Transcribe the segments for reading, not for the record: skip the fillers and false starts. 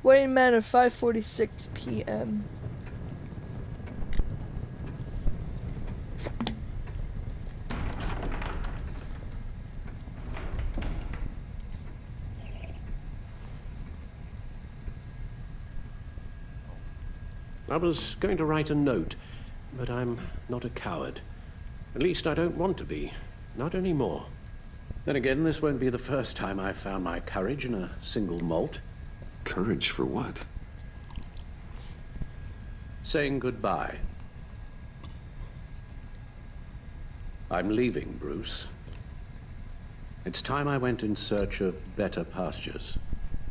Wayne Manor, 5:46 p.m. I was going to write a note, but I'm not a coward. At least I don't want to be. Not anymore. Then again, this won't be the first time I've found my courage in a single malt. Courage for what? Saying goodbye. I'm leaving, Bruce. It's time I went in search of better pastures.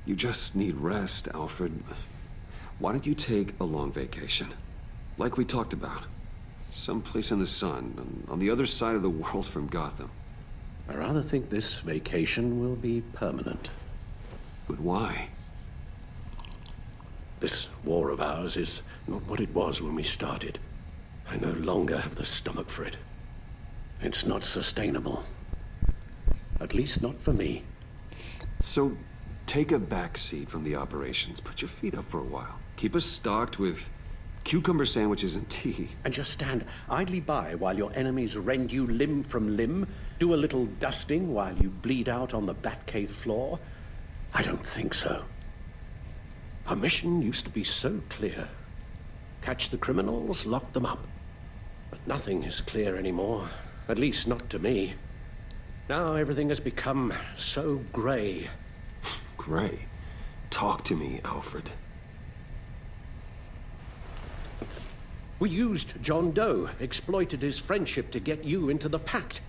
You just need rest, Alfred. Why don't you take a long vacation? Like we talked about. Someplace in the sun, on the other side of the world from Gotham. I rather think this vacation will be permanent. But why? This war of ours is not what it was when we started. I no longer have the stomach for it. It's not sustainable. At least not for me. So, take a back seat from the operations. Put your feet up for a while. Keep us stocked with cucumber sandwiches and tea. And just stand idly by while your enemies rend you limb from limb? Do a little dusting while you bleed out on the Batcave floor? I don't think so. Our mission used to be so clear. Catch the criminals, lock them up. But nothing is clear anymore. At least not to me. Now everything has become so gray. Gray? Talk to me, Alfred. We used John Doe, exploited his friendship to get you into the pact.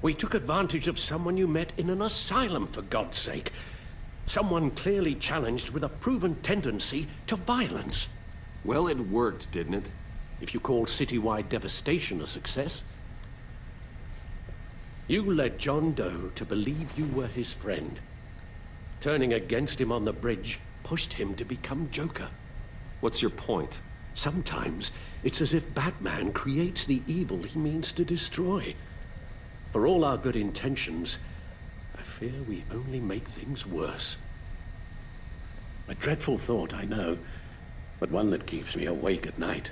We took advantage of someone you met in an asylum, for God's sake. Someone clearly challenged with a proven tendency to violence. Well, it worked, didn't it? If you call citywide devastation a success. You led John Doe to believe you were his friend. Turning against him on the bridge pushed him to become Joker. What's your point? Sometimes it's as if Batman creates the evil he means to destroy. For all our good intentions, I fear we only make things worse. A dreadful thought, I know, but one that keeps me awake at night.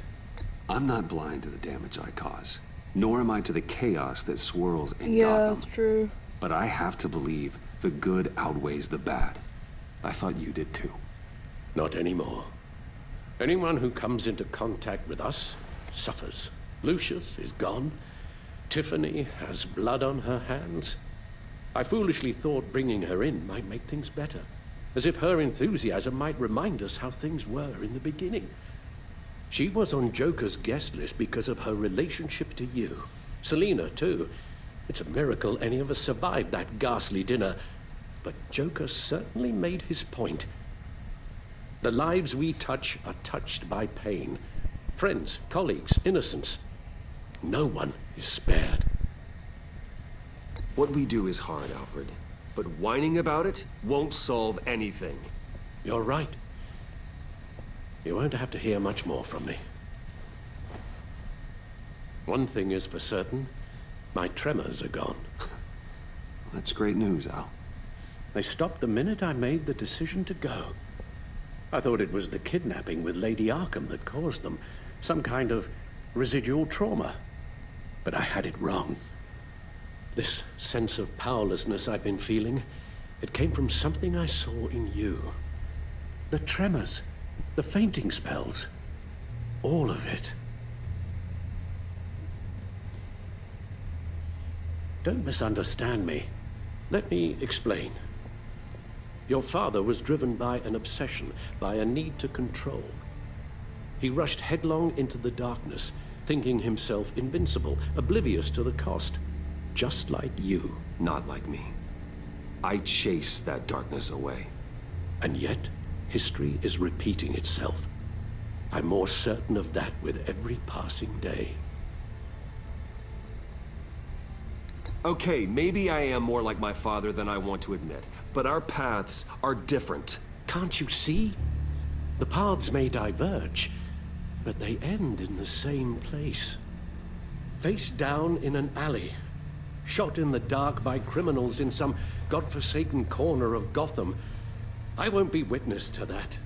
I'm not blind to the damage I cause, nor am I to the chaos that swirls in Yeah, Gotham. that's true. But I have to believe the good outweighs the bad. I thought you did too. Not anymore. Anyone who comes into contact with us suffers. Lucius is gone. Tiffany has blood on her hands. I foolishly thought bringing her in might make things better, as if her enthusiasm might remind us how things were in the beginning. She was on Joker's guest list because of her relationship to you. Selina, too. It's a miracle any of us survived that ghastly dinner, but Joker certainly made his point. The lives we touch are touched by pain. Friends, colleagues, innocents. No one is spared. What we do is hard, Alfred. But whining about it won't solve anything. You're right. You won't have to hear much more from me. One thing is for certain. My tremors are gone. That's great news, Al. They stopped the minute I made the decision to go. I thought it was the kidnapping with Lady Arkham that caused them. Some kind of residual trauma. But I had it wrong. This sense of powerlessness I've been feeling, it came from something I saw in you. The tremors, the fainting spells, all of it. Don't misunderstand me. Let me explain. Your father was driven by an obsession, by a need to control. He rushed headlong into the darkness, thinking himself invincible, oblivious to the cost. Just like you. Not like me. I chase that darkness away. And yet, history is repeating itself. I'm more certain of that with every passing day. Okay, maybe I am more like my father than I want to admit, but our paths are different. Can't you see? The paths may diverge, but they end in the same place. Face down in an alley, shot in the dark by criminals in some godforsaken corner of Gotham. I won't be witness to that.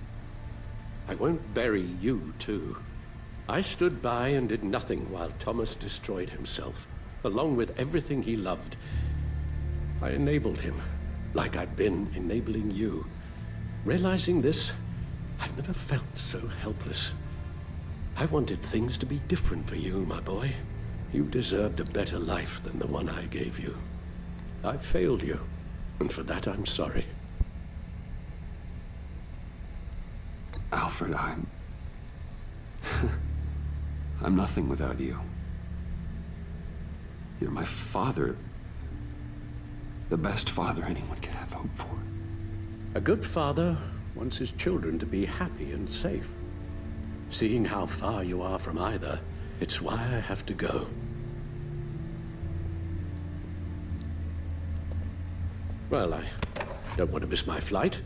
I won't bury you, too. I stood by and did nothing while Thomas destroyed himself, along with everything he loved. I enabled him, like I'd been enabling you. Realizing this, I've never felt so helpless. I wanted things to be different for you, my boy. You deserved a better life than the one I gave you. I failed you, and for that I'm sorry. Alfred, I'm nothing without you. You're my father. The best father anyone could have hope for. A good father wants his children to be happy and safe. Seeing how far you are from either, it's why I have to go. Well, I don't want to miss my flight.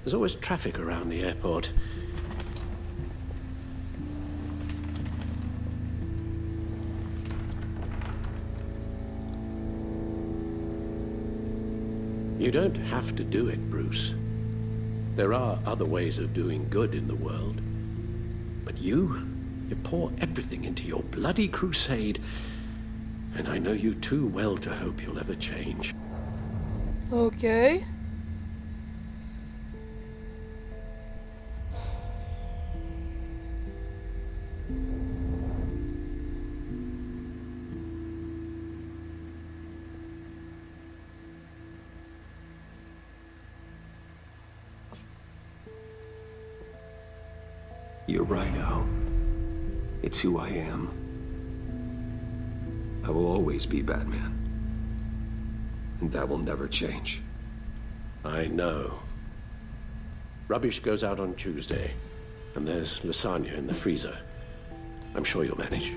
There's always traffic around the airport. You don't have to do it, Bruce. There are other ways of doing good in the world. But you pour everything into your bloody crusade, and I know you too well to hope you'll ever change. Okay. You're right, Al. It's who I am. I will always be Batman. And that will never change. I know. Rubbish goes out on Tuesday, and there's lasagna in the freezer. I'm sure you'll manage.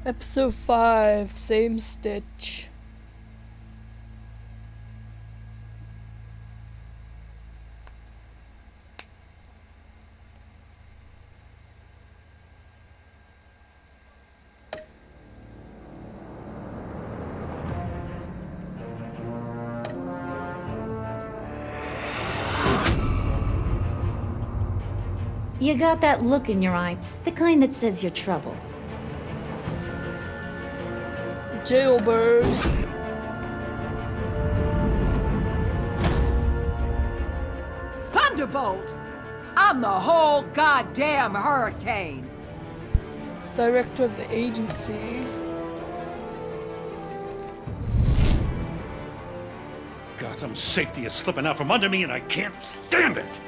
Episode 5, same Stitch. You got that look in your eye, the kind that says you're trouble. Jailbird. Thunderbolt! I'm the whole goddamn hurricane! Director of the agency. Gotham's safety is slipping out from under me and I can't stand it!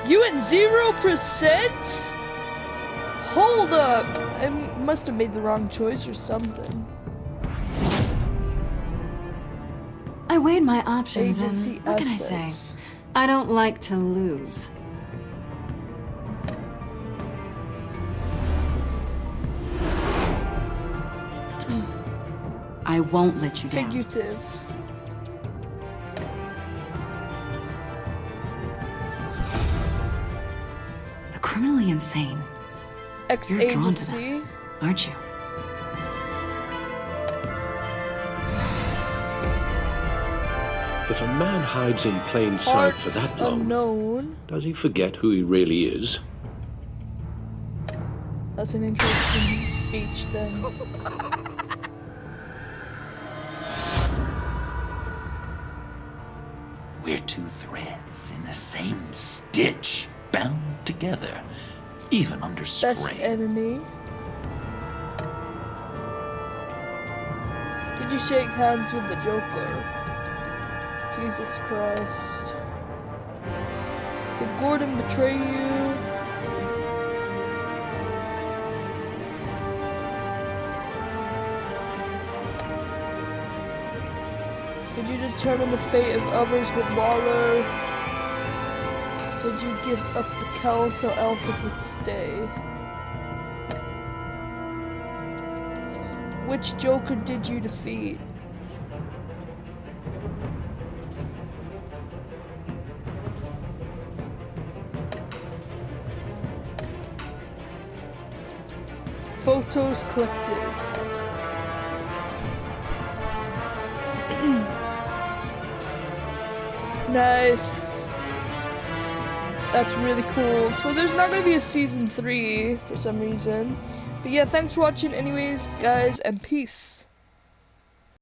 You at 0%? Hold up! I must have made the wrong choice or something. I weighed my options Agency and what can I say? assets. I don't like to lose. I won't let you down. Figurative. The criminally insane, You're drawn to Ex-agency. aren't you? If a man hides in plain sight for Parts that long, unknown. does he forget who he really is? That's an interesting speech then. We're two threads in the same stitch, bound together, even under Best strain. enemy. Did you shake hands with the Joker? Jesus Christ. Did Gordon betray you? Did you determine the fate of others with Waller? Did you give up the Kell so Alfred would stay? Which Joker did you defeat? Photos collected. Nice. That's really cool. So there's not going to be a season 3 for some reason. But yeah, thanks for watching anyways, guys, and peace.